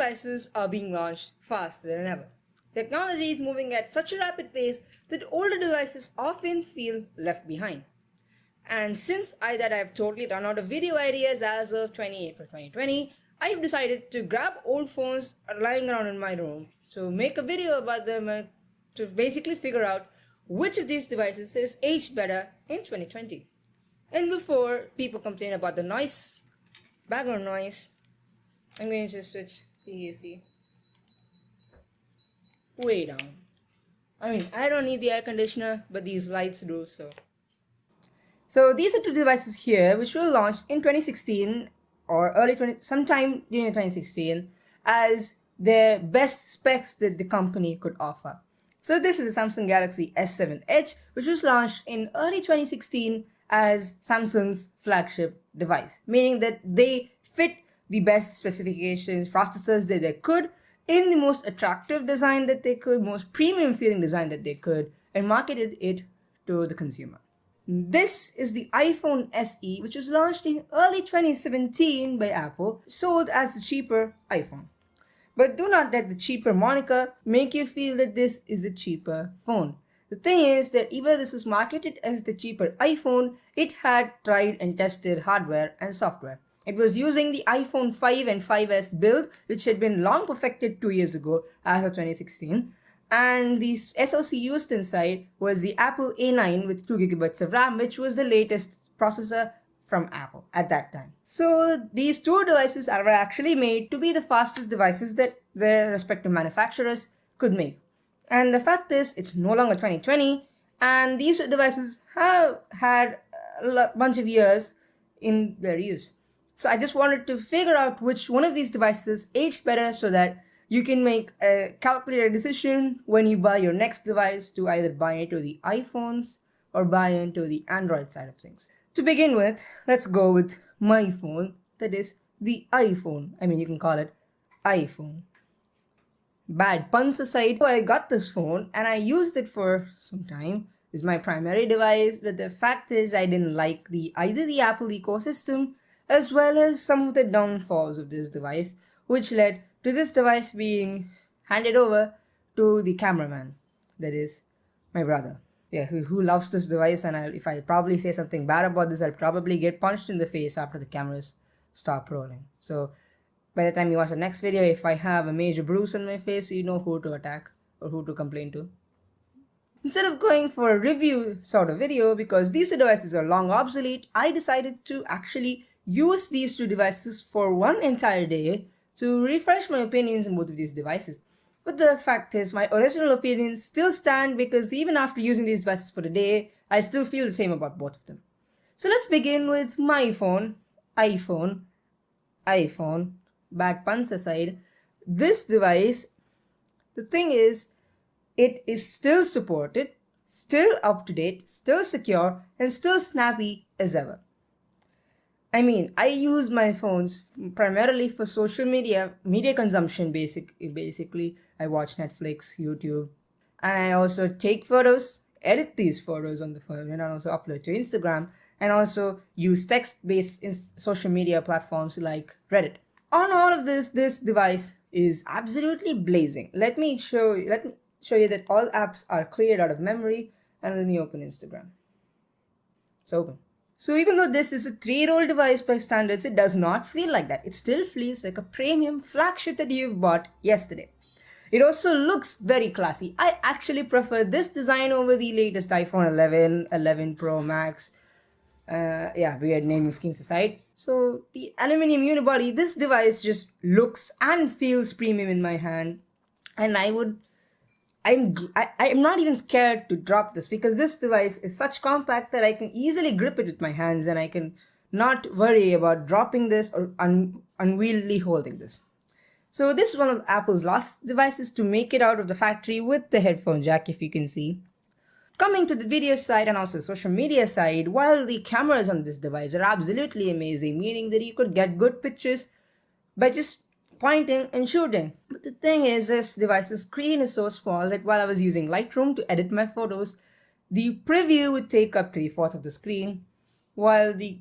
devices are being launched faster than ever. Technology is moving at such a rapid pace that older devices often feel left behind. And since I've totally run out of video ideas as of 20 April 2020, I've decided to grab old phones lying around in my room to make a video about them to basically figure out which of these devices is aged better in 2020. And before people complain about the noise, background noise, I'm going to switch the AC way down. I mean, I don't need the air conditioner, but these lights do so. So these are two devices here, which were launched in 2016 or sometime during 2016 as the best specs that the company could offer. So this is the Samsung Galaxy S7 Edge, which was launched in early 2016 as Samsung's flagship device, meaning that they fit the best specifications, processors that they could, in the most attractive design that they could, most premium feeling design that they could, and marketed it to the consumer. This is the iPhone SE, which was launched in early 2017 by Apple, sold as the cheaper iPhone. But do not let the cheaper moniker make you feel that this is a cheaper phone. The thing is that even though this was marketed as the cheaper iPhone, it had tried and tested hardware and software. It was using the iPhone 5 and 5S build, which had been long perfected 2 years ago as of 2016. And the SoC used inside was the Apple A9 with 2 GB of RAM, which was the latest processor from Apple at that time. So these two devices are actually made to be the fastest devices that their respective manufacturers could make. And the fact is, it's no longer 2020, and these devices have had a bunch of years in their use. So I just wanted to figure out which one of these devices aged better so that you can make a calculated decision when you buy your next device to either buy into the iPhones or buy into the Android side of things. To begin with, let's go with my phone, that is the iPhone. I mean, you can call it iPhone. Bad puns aside, I got this phone and I used it for some time. It's my primary device, but the fact is I didn't like either the Apple ecosystem as well as some of the downfalls of this device, which led to this device being handed over to the cameraman, that is my brother. Yeah, who loves this device, and if I probably say something bad about this, I'll probably get punched in the face after the cameras stop rolling. So by the time you watch the next video, if I have a major bruise on my face, you know who to attack or who to complain to. Instead of going for a review sort of video, because these two devices are long obsolete, I decided to actually use these two devices for one entire day to refresh my opinions on both of these devices. But the fact is, my original opinions still stand because even after using these devices for the day, I still feel the same about both of them. So let's begin with my phone, iPhone. Bad puns aside, this device, the thing is, it is still supported, still up to date, still secure, and still snappy as ever. I mean, I use my phones primarily for social media consumption. Basically, I watch Netflix, YouTube, and I also take photos, edit these photos on the phone, and I also upload to Instagram, and also use text-based social media platforms like Reddit. On all of this device is absolutely blazing. Let me show you that all apps are cleared out of memory, and let me open Instagram. It's open. So even though this is a 3-year-old device by standards, it does not feel like that. It still feels like a premium flagship that you've bought yesterday. It also looks very classy. I actually prefer this design over the latest iPhone 11, 11 Pro Max. Weird naming schemes aside. So the aluminium unibody, this device just looks and feels premium in my hand. And I'm not even scared to drop this because this device is such compact that I can easily grip it with my hands and I can not worry about dropping this or unwieldy holding this. So this is one of Apple's last devices to make it out of the factory with the headphone jack, if you can see. Coming to the video side and also social media side, while the cameras on this device are absolutely amazing, meaning that you could get good pictures by just pointing and shooting. But the thing is, this device's screen is so small that while I was using Lightroom to edit my photos, the preview would take up 3/4 of the screen, while the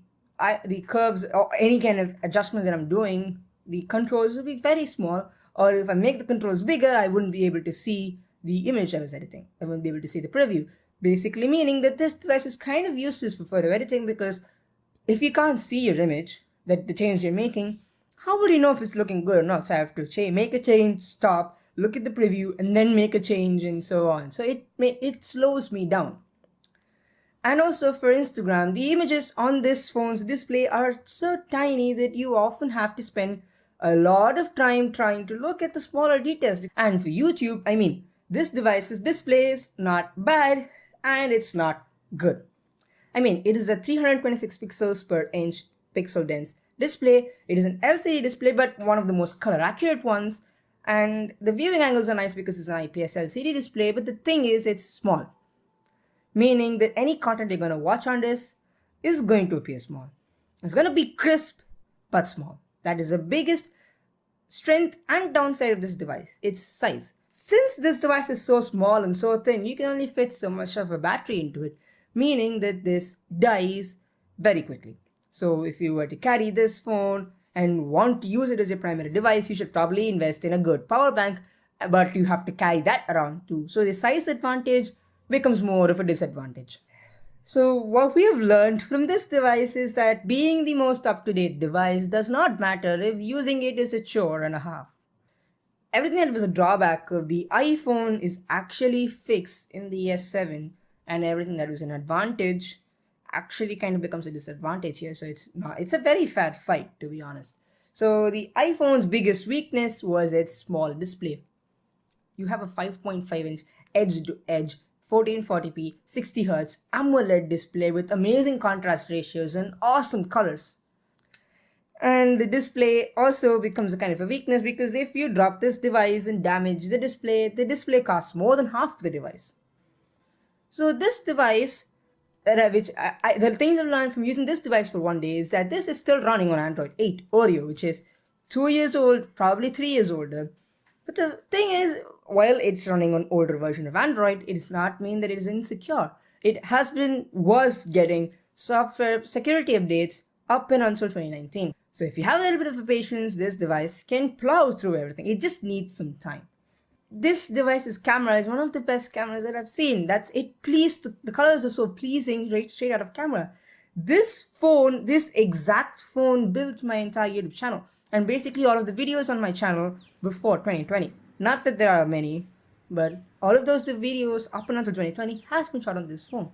curves or any kind of adjustments that I'm doing, the controls will be very small Or if I make the controls bigger, I wouldn't be able to see the image I was editing. I wouldn't be able to see the preview. Basically meaning that this device is kind of useless for photo editing, because if you can't see your image, that the change you're making, how would you know if it's looking good or not? So I have to make a change, stop, look at the preview, and then make a change, and so on. So it slows me down. And also for Instagram, the images on this phone's display are so tiny that you often have to spend a lot of time trying to look at the smaller details. And for YouTube, I mean, this device's display is not bad and it's not good. I mean, it is a 326 pixels per inch pixel dense display. It is an LCD display, but one of the most color accurate ones. And the viewing angles are nice because it's an IPS LCD display, but the thing is, it's small. Meaning that any content you're going to watch on this is going to appear small. It's going to be crisp, but small. That is the biggest strength and downside of this device, its size. Since this device is so small and so thin, you can only fit so much of a battery into it, meaning that this dies very quickly. So if you were to carry this phone and want to use it as your primary device, you should probably invest in a good power bank, but you have to carry that around too. So the size advantage becomes more of a disadvantage. So what we have learned from this device is that being the most up-to-date device does not matter if using it is a chore and a half. Everything that was a drawback of the iPhone is actually fixed in the S7, and everything that was an advantage actually kind of becomes a disadvantage here. So it's a very fair fight, to be honest. So the iPhone's biggest weakness was its small display. You have a 5.5-inch edge-to-edge 1440p 60Hz AMOLED display with amazing contrast ratios and awesome colors. And the display also becomes a kind of a weakness, because if you drop this device and damage the display costs more than half the device. So this device, the things I've learned from using this device for one day is that this is still running on Android 8 Oreo, which is 2 years old, probably 3 years older. But the thing is, while it's running on older version of Android, it does not mean that it is insecure. It was getting software security updates up and until 2019. So if you have a little bit of patience, this device can plow through everything. It just needs some time. This device's camera is one of the best cameras that I've seen. The colors are so pleasing right straight out of camera. This exact phone built my entire YouTube channel, and basically all of the videos on my channel before 2020. Not that there are many, but all of those videos up and until 2020 has been shot on this phone.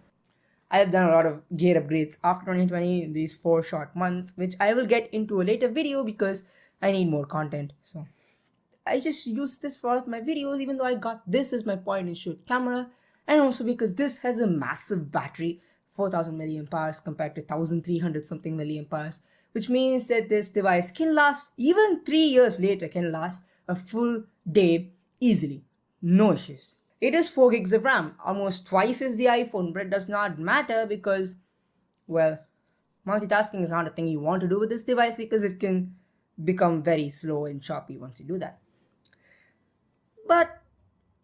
I have done a lot of gear upgrades after 2020 in these 4 short months, which I will get into a later video because I need more content. So I just use this for all of my videos, even though I got this as my point and shoot camera, and also because this has a massive battery, 4000 milliamp hours compared to 1300 something milliamp hours, which means that this device can last, even 3 years later, can last a full day easily. No issues. It is 4 gigs of RAM, almost twice as the iPhone, but it does not matter because, well, multitasking is not a thing you want to do with this device because it can become very slow and choppy once you do that. But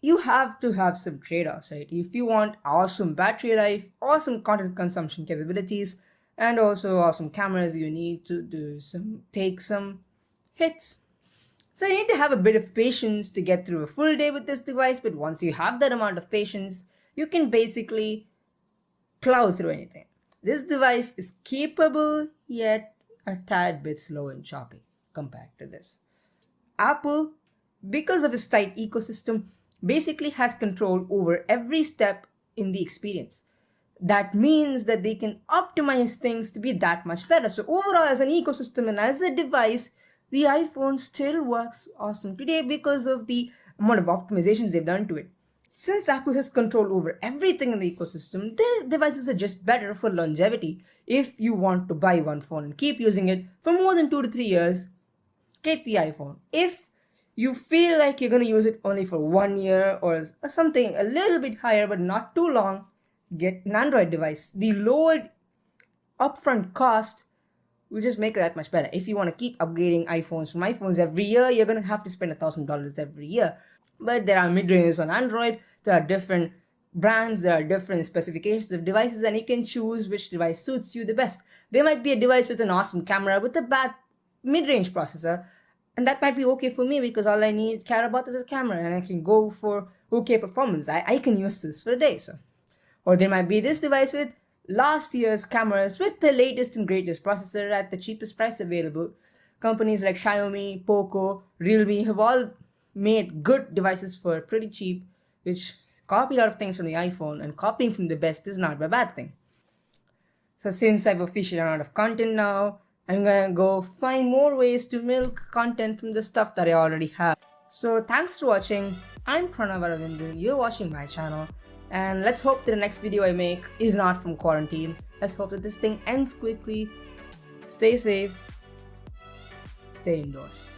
you have to have some trade-offs, right? If you want awesome battery life, awesome content consumption capabilities, and also awesome cameras, you need to take some hits. So you need to have a bit of patience to get through a full day with this device, but once you have that amount of patience, you can basically plow through anything. This device is capable, yet a tad bit slow and choppy compared to this. Apple, because of its tight ecosystem, basically has control over every step in the experience. That means that they can optimize things to be that much better. So overall, as an ecosystem and as a device, the iPhone still works awesome today because of the amount of optimizations they've done to it. Since Apple has control over everything in the ecosystem, their devices are just better for longevity. If you want to buy one phone and keep using it for more than 2 to 3 years, get the iPhone. If you feel like you're going to use it only for 1 year or something a little bit higher but not too long, get an Android device. The lowered upfront cost will just make it that much better. If you want to keep upgrading iPhones from iPhones every year, you're going to have to spend $1,000 every year. But there are mid-ranges on Android, there are different brands, there are different specifications of devices, and you can choose which device suits you the best. There might be a device with an awesome camera with a bad mid-range processor, And that might be okay for me because all I care about is a camera and I can go for okay performance. I can use this for a day. So, or there might be this device with last year's cameras with the latest and greatest processor at the cheapest price available. Companies like Xiaomi, Poco, Realme have all made good devices for pretty cheap, which copy a lot of things from the iPhone, and copying from the best is not a bad thing. So since I've officially run out of content now, I'm gonna go find more ways to milk content from the stuff that I already have. So thanks for watching. I'm Pranav Aravindan, you're watching my channel, and let's hope that the next video I make is not from quarantine. Let's hope that this thing ends quickly. Stay safe, stay indoors.